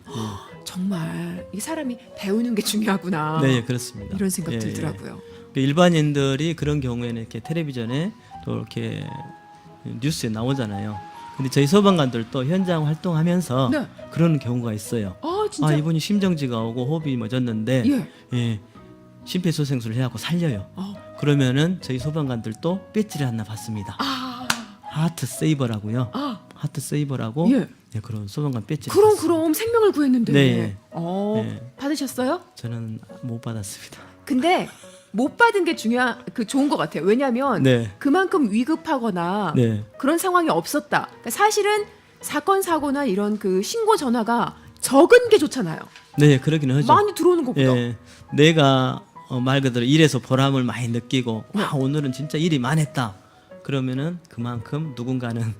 [SPEAKER 2] 정말 이 사람이 배우는 게 중요하구나.
[SPEAKER 3] 네, 그렇습니다.
[SPEAKER 2] 이런 생각
[SPEAKER 3] 예, 예.
[SPEAKER 2] 들더라고요.
[SPEAKER 3] 그 일반인들이 그런 경우에는 이렇게 텔레비전에 또 이렇게 뉴스에 나오잖아요. 근데 저희 소방관들도 현장 활동하면서
[SPEAKER 2] 네.
[SPEAKER 3] 그런 경우가 있어요.
[SPEAKER 2] 진짜.
[SPEAKER 3] 이분이 심정지가 오고 호흡이 멎었는데
[SPEAKER 2] 예.
[SPEAKER 3] 예, 심폐소생술을 해갖고 살려요. 그러면은 저희 소방관들도 배지를 하나 받습니다. 하트 세이버라고요. 하트 세이버라고
[SPEAKER 2] 예.
[SPEAKER 3] 네, 그런 소방관 배지를
[SPEAKER 2] 그럼
[SPEAKER 3] 받습니다.
[SPEAKER 2] 그럼 생명을 구했는데.
[SPEAKER 3] 네. 네.
[SPEAKER 2] 받으셨어요?
[SPEAKER 3] 저는 못 받았습니다.
[SPEAKER 2] 근데 못 받은 게 좋은 것 같아요. 왜냐하면
[SPEAKER 3] 네.
[SPEAKER 2] 그만큼 위급하거나
[SPEAKER 3] 네.
[SPEAKER 2] 그런 상황이 없었다. 그러니까 사실은 사건 사고나 이런 그 신고 전화가 적은 게 좋잖아요.
[SPEAKER 3] 네, 그러긴 하죠.
[SPEAKER 2] 많이 들어오는 것보다.
[SPEAKER 3] 예, 내가 말 그대로 일에서 보람을 많이 느끼고 오늘은 진짜 일이 많았다. 그러면은 그만큼 누군가는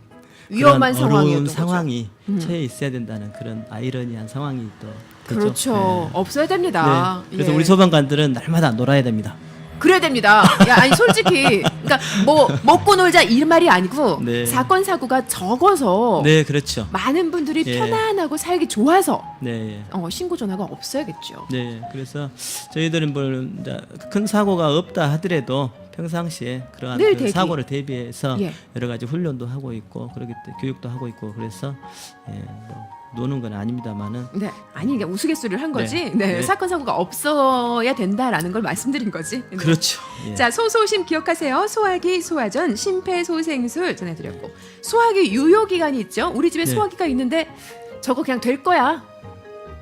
[SPEAKER 2] 위험한
[SPEAKER 3] 그런 어려운
[SPEAKER 2] 상황이었던 거죠.
[SPEAKER 3] 상황이 처해 있어야 된다는 그런 아이러니한 상황이 또
[SPEAKER 2] 그렇죠.
[SPEAKER 3] 예.
[SPEAKER 2] 없어야 됩니다.
[SPEAKER 3] 네. 그래서
[SPEAKER 2] 예.
[SPEAKER 3] 우리 소방관들은 날마다 놀아야 됩니다.
[SPEAKER 2] 그래야 됩니다. 야, 아니 솔직히 그러니까 뭐 먹고 놀자 이 말이 아니고
[SPEAKER 3] 네.
[SPEAKER 2] 사건 사고가 적어서
[SPEAKER 3] 네, 그렇죠.
[SPEAKER 2] 많은 분들이
[SPEAKER 3] 예.
[SPEAKER 2] 편안하고 살기 좋아서
[SPEAKER 3] 네.
[SPEAKER 2] 신고 전화가 없어야겠죠.
[SPEAKER 3] 네, 그래서 저희들은 뭐 이제 큰 사고가 없다 하더라도 평상시에 그러한
[SPEAKER 2] 늘
[SPEAKER 3] 그
[SPEAKER 2] 대기.
[SPEAKER 3] 사고를 대비해서
[SPEAKER 2] 예.
[SPEAKER 3] 여러 가지 훈련도 하고 있고 그러기 때문에 교육도 하고 있고 그래서 뭐 노는 건 아닙니다만은
[SPEAKER 2] 네, 아니 그냥 우스갯소리를 한 거지.
[SPEAKER 3] 네.
[SPEAKER 2] 네,
[SPEAKER 3] 네.
[SPEAKER 2] 사건 사고가 없어야 된다라는 걸 말씀드린 거지. 네.
[SPEAKER 3] 그렇죠. 예.
[SPEAKER 2] 자, 소소심 기억하세요. 소화기, 소화전, 심폐소생술 전해드렸고 소화기 유효 기간이 있죠. 우리 집에
[SPEAKER 3] 네.
[SPEAKER 2] 소화기가 있는데 저거 그냥 될 거야.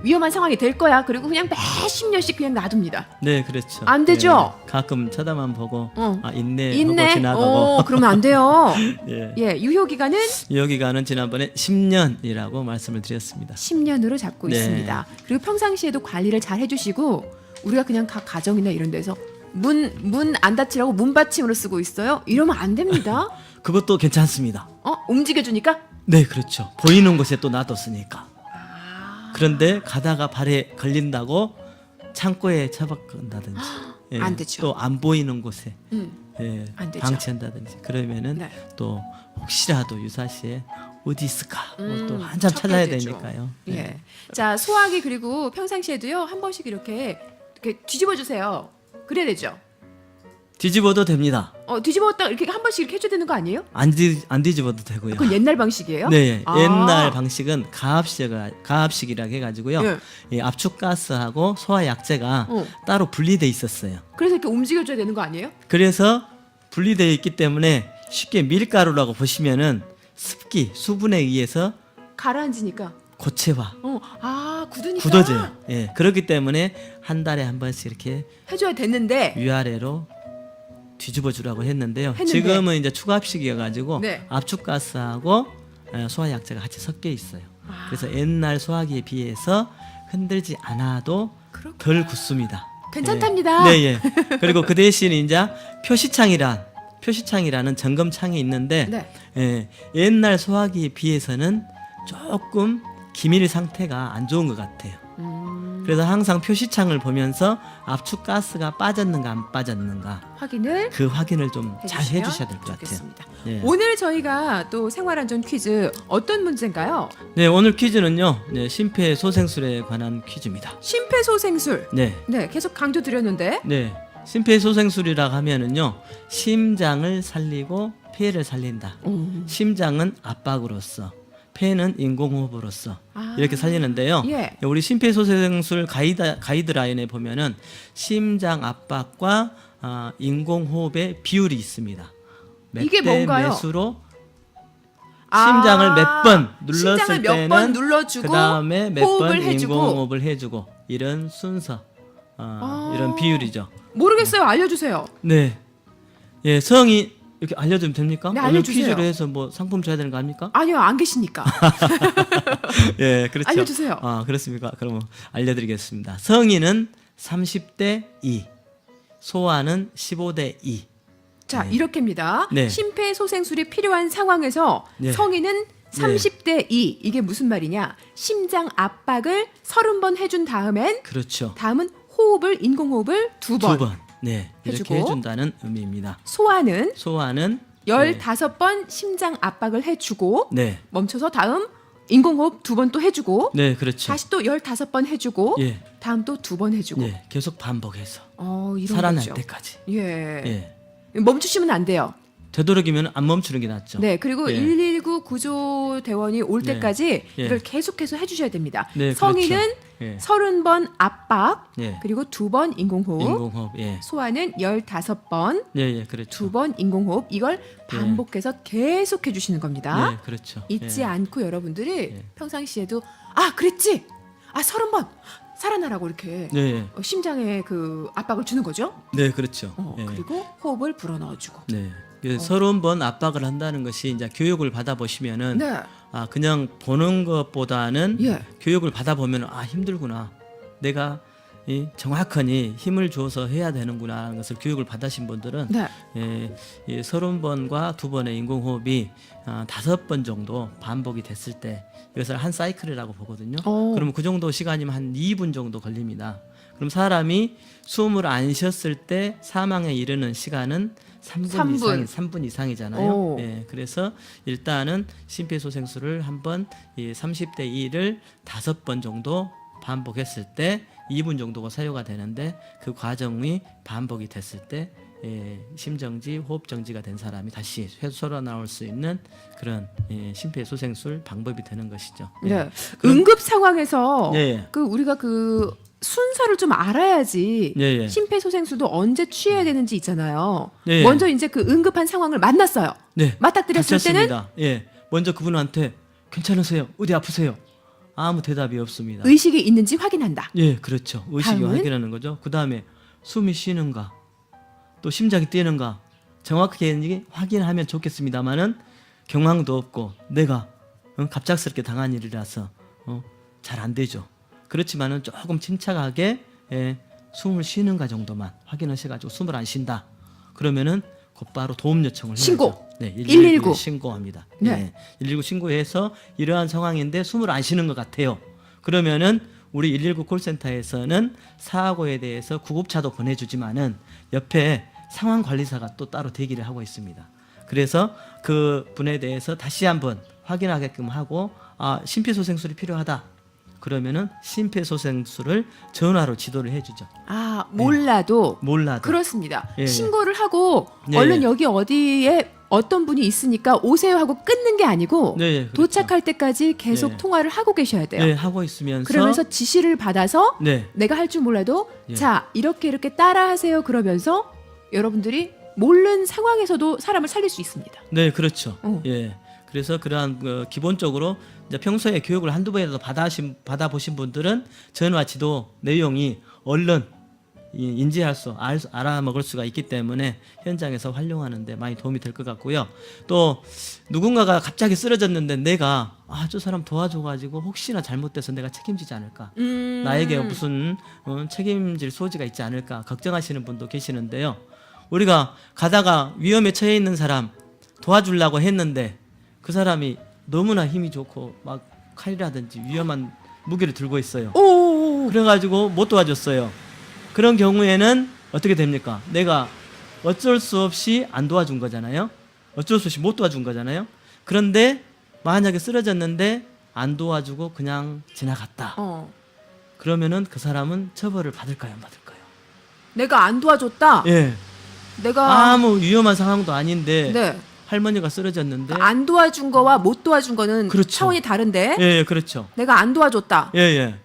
[SPEAKER 2] 위험한 상황이 될 거야. 그리고 그냥 몇십 년씩 그냥 놔둡니다.
[SPEAKER 3] 네, 그렇죠.
[SPEAKER 2] 안 되죠?
[SPEAKER 3] 예. 가끔 쳐다만 보고 있네,
[SPEAKER 2] 있네.
[SPEAKER 3] 하고 지나가고.
[SPEAKER 2] 그러면 안 돼요.
[SPEAKER 3] 예.
[SPEAKER 2] 예, 유효 기간은
[SPEAKER 3] 여기가는 지난번에 10년이라고 말씀을 드렸습니다.
[SPEAKER 2] 10년으로 잡고
[SPEAKER 3] 네.
[SPEAKER 2] 있습니다. 그리고 평상시에도 관리를 잘 해주시고 우리가 그냥 각 가정이나 이런 데서 문 안 닫히라고 문받침으로 쓰고 있어요. 이러면 안 됩니다.
[SPEAKER 3] 그것도 괜찮습니다.
[SPEAKER 2] 움직여주니까
[SPEAKER 3] 네, 그렇죠. 보이는 곳에 또 놔뒀으니까. 그런데 가다가 발에 걸린다고 창고에 처박는다든지
[SPEAKER 2] 안 되죠.
[SPEAKER 3] 또 안 보이는 곳에 예,
[SPEAKER 2] 안 되죠.
[SPEAKER 3] 방치한다든지 그러면은
[SPEAKER 2] 네.
[SPEAKER 3] 또 혹시라도 유사시에 어디 있을까 뭐또 한참
[SPEAKER 2] 찾게
[SPEAKER 3] 찾아야
[SPEAKER 2] 되죠.
[SPEAKER 3] 되니까요.
[SPEAKER 2] 예.
[SPEAKER 3] 네.
[SPEAKER 2] 자, 소화기 그리고 평상시에도요 한 번씩 이렇게 뒤집어 주세요. 그래야 되죠.
[SPEAKER 3] 뒤집어도 됩니다.
[SPEAKER 2] 뒤집었다 이렇게 한 번씩 이렇게 해줘야 되는 거 아니에요?
[SPEAKER 3] 안 뒤집어도 되고요.
[SPEAKER 2] 그건 옛날 방식이에요?
[SPEAKER 3] 네,
[SPEAKER 2] 아.
[SPEAKER 3] 옛날 방식은 가압식이라고 해가지고요.
[SPEAKER 2] 예.
[SPEAKER 3] 이 압축가스하고 소화약제가 따로 분리돼 있었어요.
[SPEAKER 2] 그래서 이렇게 움직여줘야 되는 거 아니에요?
[SPEAKER 3] 그래서 분리되어 있기 때문에 쉽게 밀가루라고 보시면은 습기, 수분에 의해서
[SPEAKER 2] 가라앉으니까.
[SPEAKER 3] 고체화,
[SPEAKER 2] 굳으니까.
[SPEAKER 3] 굳어져요. 예, 그렇기 때문에 한 달에 한 번씩 이렇게
[SPEAKER 2] 해줘야 됐는데
[SPEAKER 3] 위아래로 뒤집어 주라고 했는데요.
[SPEAKER 2] 했는데.
[SPEAKER 3] 지금은 이제 추가압식이어 가지고
[SPEAKER 2] 네.
[SPEAKER 3] 압축가스하고 소화약재가 같이 섞여 있어요.
[SPEAKER 2] 아.
[SPEAKER 3] 그래서 옛날 소화기에 비해서 흔들지 않아도
[SPEAKER 2] 그렇구나.
[SPEAKER 3] 덜 굳습니다.
[SPEAKER 2] 괜찮답니다.
[SPEAKER 3] 네, 예. 그리고 그 대신 이제 표시창이라는 점검창이 있는데
[SPEAKER 2] 네.
[SPEAKER 3] 옛날 소화기에 비해서는 조금 기밀 상태가 안 좋은 것 같아요. 그래서 항상 표시창을 보면서 압축가스가 빠졌는가 안 빠졌는가
[SPEAKER 2] 확인을
[SPEAKER 3] 그 확인을 좀 잘
[SPEAKER 2] 해주시면
[SPEAKER 3] 해주셔야 될 것 같아요.
[SPEAKER 2] 좋겠습니다.
[SPEAKER 3] 예.
[SPEAKER 2] 오늘 저희가 또 생활안전 퀴즈 어떤 문제인가요?
[SPEAKER 3] 네, 오늘 퀴즈는요, 네, 심폐소생술에 관한 퀴즈입니다.
[SPEAKER 2] 심폐소생술.
[SPEAKER 3] 네,
[SPEAKER 2] 네, 계속 강조 드렸는데.
[SPEAKER 3] 네, 심폐소생술이라고 하면은요, 심장을 살리고 폐를 살린다. 심장은 압박으로서, 폐는 인공호흡으로서
[SPEAKER 2] 아.
[SPEAKER 3] 이렇게 살리는데요.
[SPEAKER 2] 예.
[SPEAKER 3] 우리 심폐소생술 가이드라인에 보면은 심장 압박과 인공호흡의 비율이 있습니다. 몇
[SPEAKER 2] 이게
[SPEAKER 3] 대
[SPEAKER 2] 뭔가요?
[SPEAKER 3] 몇으로 심장을 몇 번 눌렀을
[SPEAKER 2] 심장을 몇
[SPEAKER 3] 때는
[SPEAKER 2] 번 눌러주고
[SPEAKER 3] 그다음에 몇 번
[SPEAKER 2] 호흡을 해주고.
[SPEAKER 3] 인공호흡을 해주고 이런 순서 이런 비율이죠.
[SPEAKER 2] 모르겠어요. 알려주세요.
[SPEAKER 3] 네, 예, 성이 이렇게 알려주면 됩니까?
[SPEAKER 2] 네,
[SPEAKER 3] 오늘
[SPEAKER 2] 알려주세요.
[SPEAKER 3] 퀴즈로 해서 뭐 상품 줘야 되는 거 아닙니까?
[SPEAKER 2] 아니요, 안 계시니까.
[SPEAKER 3] 예, 그렇죠.
[SPEAKER 2] 알려주세요.
[SPEAKER 3] 그렇습니까? 그러면 알려드리겠습니다. 성인은 30대 2, 소아는 15대 2.
[SPEAKER 2] 자, 이렇게입니다.
[SPEAKER 3] 네.
[SPEAKER 2] 심폐소생술이 필요한 상황에서
[SPEAKER 3] 네.
[SPEAKER 2] 성인은 30대 2. 이게 무슨 말이냐? 심장 압박을 30번 해준 다음엔
[SPEAKER 3] 그렇죠.
[SPEAKER 2] 다음은 호흡을 인공호흡을 2번.
[SPEAKER 3] 2번. 네,
[SPEAKER 2] 해주고.
[SPEAKER 3] 이렇게 해준다는 의미입니다.
[SPEAKER 2] 소아는
[SPEAKER 3] 소아는
[SPEAKER 2] 15번 심장 압박을 해주고
[SPEAKER 3] 네,
[SPEAKER 2] 멈춰서 다음 인공호흡 2번 또 해주고
[SPEAKER 3] 네, 그렇죠.
[SPEAKER 2] 다시 또 15번 해주고
[SPEAKER 3] 예,
[SPEAKER 2] 다음 또 2번 해주고
[SPEAKER 3] 예, 계속 반복해서
[SPEAKER 2] 이런
[SPEAKER 3] 살아날
[SPEAKER 2] 거죠.
[SPEAKER 3] 때까지.
[SPEAKER 2] 예.
[SPEAKER 3] 예,
[SPEAKER 2] 멈추시면 안 돼요.
[SPEAKER 3] 되도록이면 안 멈추는 게 낫죠.
[SPEAKER 2] 네, 그리고
[SPEAKER 3] 예.
[SPEAKER 2] 119 구조대원이 올
[SPEAKER 3] 네.
[SPEAKER 2] 때까지
[SPEAKER 3] 예.
[SPEAKER 2] 이걸 계속해서 해주셔야 됩니다.
[SPEAKER 3] 네,
[SPEAKER 2] 성인은
[SPEAKER 3] 그렇죠. 예.
[SPEAKER 2] 30번 압박,
[SPEAKER 3] 예.
[SPEAKER 2] 그리고 2번 인공호흡,
[SPEAKER 3] 인공호흡. 예,
[SPEAKER 2] 소아는 15번,
[SPEAKER 3] 예, 예, 그렇죠.
[SPEAKER 2] 2번 인공호흡, 이걸 반복해서 계속 해주시는 겁니다.
[SPEAKER 3] 네, 그렇죠.
[SPEAKER 2] 잊지
[SPEAKER 3] 예.
[SPEAKER 2] 않고 여러분들이
[SPEAKER 3] 예.
[SPEAKER 2] 평상시에도 그랬지? 30번 살아나라고 이렇게
[SPEAKER 3] 네,
[SPEAKER 2] 심장에 그 압박을 주는 거죠.
[SPEAKER 3] 네, 그렇죠. 예.
[SPEAKER 2] 그리고 호흡을 불어넣어주고.
[SPEAKER 3] 네. 30번 압박을 한다는 것이 이제 교육을 받아보시면은
[SPEAKER 2] 네.
[SPEAKER 3] 그냥 보는 것보다는
[SPEAKER 2] 예.
[SPEAKER 3] 교육을 받아보면 힘들구나. 내가 정확하니 힘을 줘서 해야 되는구나 하는 것을 교육을 받으신 분들은
[SPEAKER 2] 네.
[SPEAKER 3] 이 30번과 2번의 인공호흡이 5번 정도 반복이 됐을 때 이것을 한 사이클이라고 보거든요. 그러면 그 정도 시간이면 한 2분 정도 걸립니다. 그럼 사람이 숨을 안 쉬었을 때 사망에 이르는 시간은 3분 이상이잖아요. 예, 그래서 일단은 심폐소생술을 한번 이 30대 2를 5번 정도 반복했을 때 2분 정도가 사유가 되는데 그 과정이 반복이 됐을 때 심정지, 호흡정지가 된 사람이 다시 쇠소로 나올 수 있는 그런 심폐소생술 방법이 되는 것이죠.
[SPEAKER 2] 네. 응급 상황에서
[SPEAKER 3] 예.
[SPEAKER 2] 그 우리가 그 순서를 좀 알아야지
[SPEAKER 3] 예.
[SPEAKER 2] 심폐소생술도 언제 취해야 되는지 있잖아요.
[SPEAKER 3] 예.
[SPEAKER 2] 먼저 이제 그 응급한 상황을 만났어요.
[SPEAKER 3] 네.
[SPEAKER 2] 맞닥뜨렸을 때는
[SPEAKER 3] 괜찮습니다. 예. 먼저 그분한테 괜찮으세요? 어디 아프세요? 아무 대답이 없습니다.
[SPEAKER 2] 의식이 있는지 확인한다.
[SPEAKER 3] 예, 그렇죠. 의식이
[SPEAKER 2] 다음은?
[SPEAKER 3] 확인하는 거죠. 그 다음에 숨이 쉬는가, 또 심장이 뛰는가 정확하게 확인하면 좋겠습니다만은 경황도 없고 내가 갑작스럽게 당한 일이라서 잘 안 되죠. 그렇지만은 조금 침착하게 숨을 쉬는가 정도만 확인하셔가지고 숨을 안 쉰다. 그러면은 곧바로 도움 요청을 해야죠.
[SPEAKER 2] 신고.
[SPEAKER 3] 네,
[SPEAKER 2] 119.
[SPEAKER 3] 신고합니다.
[SPEAKER 2] 네.
[SPEAKER 3] 119 신고해서 이러한 상황인데 숨을 안 쉬는 것 같아요. 그러면은 우리 119 콜센터에서는 사고에 대해서 구급차도 보내주지만은 옆에 상황 관리사가 또 따로 대기를 하고 있습니다. 그래서 그 분에 대해서 다시 한번 확인하게끔 하고 심폐소생술이 필요하다. 그러면은 심폐소생술을 전화로 지도를 해주죠.
[SPEAKER 2] 몰라도.
[SPEAKER 3] 몰라도.
[SPEAKER 2] 그렇습니다.
[SPEAKER 3] 예, 예.
[SPEAKER 2] 신고를 하고
[SPEAKER 3] 예,
[SPEAKER 2] 얼른
[SPEAKER 3] 예.
[SPEAKER 2] 여기 어디에 어떤 분이 있으니까 오세요 하고 끊는 게 아니고
[SPEAKER 3] 네, 예, 그렇죠.
[SPEAKER 2] 도착할 때까지 계속
[SPEAKER 3] 네.
[SPEAKER 2] 통화를 하고 계셔야 돼요.
[SPEAKER 3] 네, 하고 있으면서
[SPEAKER 2] 그러면서 지시를 받아서
[SPEAKER 3] 네,
[SPEAKER 2] 내가 할 줄 몰라도
[SPEAKER 3] 예.
[SPEAKER 2] 자 이렇게 따라 하세요 그러면서 여러분들이 모르는 상황에서도 사람을 살릴 수 있습니다.
[SPEAKER 3] 네, 그렇죠.
[SPEAKER 2] 어.
[SPEAKER 3] 예. 그래서 그러한 기본적으로 이제 평소에 교육을 한두 번이라도 받아보신 분들은 전화 지도 내용이 얼른 인지할 수 알아먹을 수가 있기 때문에 현장에서 활용하는데 많이 도움이 될 것 같고요. 또 누군가가 갑자기 쓰러졌는데 내가 저 사람 도와줘가지고 혹시나 잘못돼서 내가 책임지지 않을까, 나에게 무슨 책임질 소지가 있지 않을까 걱정하시는 분도 계시는데요. 우리가 가다가 위험에 처해 있는 사람 도와주려고 했는데 그 사람이 너무나 힘이 좋고 막 칼이라든지 위험한 무기를 들고 있어요. 그래가지고 못 도와줬어요. 그런 경우에는 어떻게 됩니까? 내가 어쩔 수 없이 안 도와준 거잖아요. 어쩔 수 없이 못 도와준 거잖아요. 그런데 만약에 쓰러졌는데 안 도와주고 그냥 지나갔다. 그러면은 그 사람은 처벌을 받을까요, 안 받을까요?
[SPEAKER 2] 내가 안 도와줬다.
[SPEAKER 3] 예.
[SPEAKER 2] 내가
[SPEAKER 3] 아무 위험한 상황도 아닌데
[SPEAKER 2] 네.
[SPEAKER 3] 할머니가 쓰러졌는데
[SPEAKER 2] 안 도와준 거와 못 도와준 거는
[SPEAKER 3] 그렇죠.
[SPEAKER 2] 차원이 다른데.
[SPEAKER 3] 예, 그렇죠.
[SPEAKER 2] 내가 안 도와줬다.
[SPEAKER 3] 예.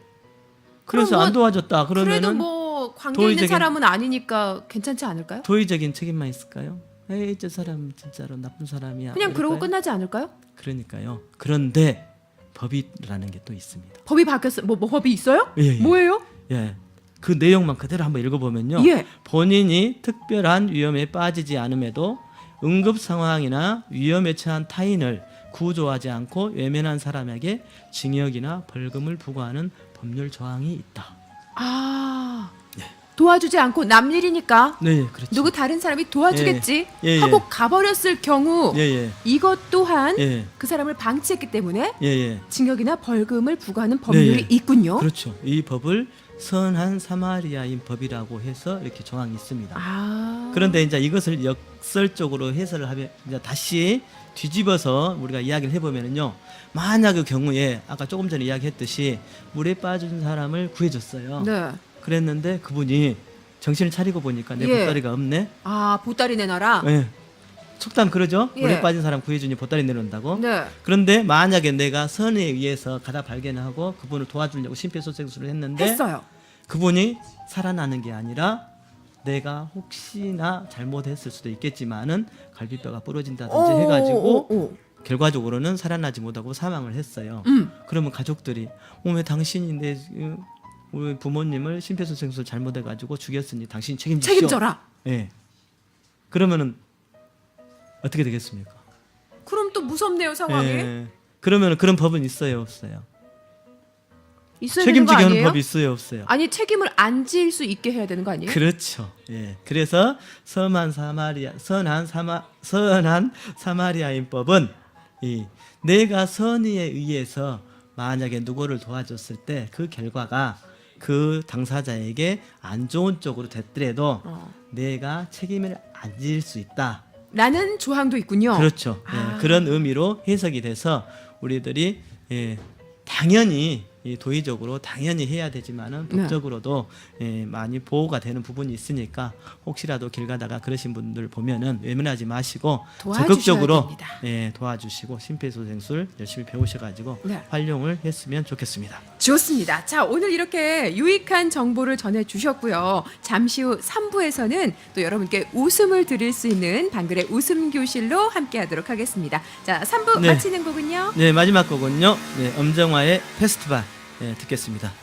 [SPEAKER 3] 그래서
[SPEAKER 2] 그럼 뭐
[SPEAKER 3] 안 도와줬다.
[SPEAKER 2] 그래도
[SPEAKER 3] 그러면은
[SPEAKER 2] 뭐 관계 있는
[SPEAKER 3] 도의적인-
[SPEAKER 2] 사람은 아니니까 괜찮지 않을까요?
[SPEAKER 3] 도의적인 책임만 있을까요? 에이, 저 사람 진짜로 나쁜 사람이야.
[SPEAKER 2] 그냥 그러고
[SPEAKER 3] 이럴까요?
[SPEAKER 2] 끝나지 않을까요?
[SPEAKER 3] 그러니까요. 그런데 법이라는 게 또 있습니다.
[SPEAKER 2] 법이 바뀌었어요. 뭐 법이 있어요?
[SPEAKER 3] 예.
[SPEAKER 2] 뭐예요?
[SPEAKER 3] 예. 그 내용만 그대로 한번 읽어보면요.
[SPEAKER 2] 예.
[SPEAKER 3] 본인이 특별한 위험에 빠지지 않음에도 응급 상황이나 위험에 처한 타인을 구조하지 않고 외면한 사람에게 징역이나 벌금을 부과하는 법률 조항이 있다.
[SPEAKER 2] 도와주지 않고 남 일이니까
[SPEAKER 3] 네, 그렇죠.
[SPEAKER 2] 누구 다른 사람이 도와주겠지
[SPEAKER 3] 예, 예.
[SPEAKER 2] 하고 가버렸을 경우
[SPEAKER 3] 예.
[SPEAKER 2] 이것 또한
[SPEAKER 3] 예.
[SPEAKER 2] 그 사람을 방치했기 때문에
[SPEAKER 3] 예.
[SPEAKER 2] 징역이나 벌금을 부과하는 법률이
[SPEAKER 3] 네.
[SPEAKER 2] 있군요.
[SPEAKER 3] 그렇죠. 이 법을 선한 사마리아인 법이라고 해서 이렇게 조항이 있습니다. 그런데 이제 이것을 역설적으로 해설을 하면 이제 다시 뒤집어서 우리가 이야기를 해보면은요. 만약 그 경우에 아까 조금 전에 이야기했듯이 물에 빠진 사람을 구해줬어요.
[SPEAKER 2] 네.
[SPEAKER 3] 그랬는데 그분이 정신을 차리고 보니까 내
[SPEAKER 2] 예.
[SPEAKER 3] 보따리가 없네.
[SPEAKER 2] 보따리 내놔라.
[SPEAKER 3] 예. 속담 그러죠.
[SPEAKER 2] 예.
[SPEAKER 3] 물에 빠진 사람 구해주니 보따리 내놓는다고.
[SPEAKER 2] 네.
[SPEAKER 3] 그런데 만약에 내가 선에 의해서 가다 발견하고 그분을 도와주려고 심폐소생술을 했는데
[SPEAKER 2] 했어요.
[SPEAKER 3] 그분이 살아나는 게 아니라 내가 혹시나 잘못했을 수도 있겠지만은 갈비뼈가 부러진다든지 해가지고 결과적으로는 살아나지 못하고 사망을 했어요. 그러면 가족들이 왜 당신이 우리 부모님을 심폐소생술 잘못해가지고 죽였으니 당신이 책임지시오.
[SPEAKER 2] 책임져라.
[SPEAKER 3] 예. 그러면은 어떻게 되겠습니까?
[SPEAKER 2] 그럼 또 무섭네요 상황이.
[SPEAKER 3] 예. 그러면 그런 법은 있어요, 없어요?
[SPEAKER 2] 있어야 되는 거
[SPEAKER 3] 책임지게 하는
[SPEAKER 2] 아니에요?
[SPEAKER 3] 법이 있어요, 없어요?
[SPEAKER 2] 아니 책임을 안 지을 수 있게 해야 되는 거 아니에요?
[SPEAKER 3] 그렇죠. 예. 그래서 선한 사마리아인법은 내가 선의에 의해서 만약에 누구를 도와줬을 때 그 결과가 그 당사자에게 안 좋은 쪽으로 됐더라도 내가 책임을 안 질 수 있다.
[SPEAKER 2] 라는 조항도 있군요.
[SPEAKER 3] 그렇죠. 예, 그런 의미로 해석이 돼서 우리들이 당연히 도의적으로 당연히 해야 되지만은
[SPEAKER 2] 네.
[SPEAKER 3] 법적으로도 많이 보호가 되는 부분이 있으니까 혹시라도 길 가다가 그러신 분들 보면은 외면하지 마시고
[SPEAKER 2] 도와주셔야
[SPEAKER 3] 적극적으로
[SPEAKER 2] 됩니다.
[SPEAKER 3] 도와주시고 심폐소생술 열심히 배우셔가지고
[SPEAKER 2] 네.
[SPEAKER 3] 활용을 했으면 좋겠습니다.
[SPEAKER 2] 좋습니다. 자, 오늘 이렇게 유익한 정보를 전해주셨고요. 잠시 후 3부에서는 또 여러분께 웃음을 드릴 수 있는 방글의 웃음교실로 함께하도록 하겠습니다. 자, 3부
[SPEAKER 3] 네.
[SPEAKER 2] 마치는 곡은요.
[SPEAKER 3] 네, 마지막 곡은요. 엄정화의 페스티벌 듣겠습니다.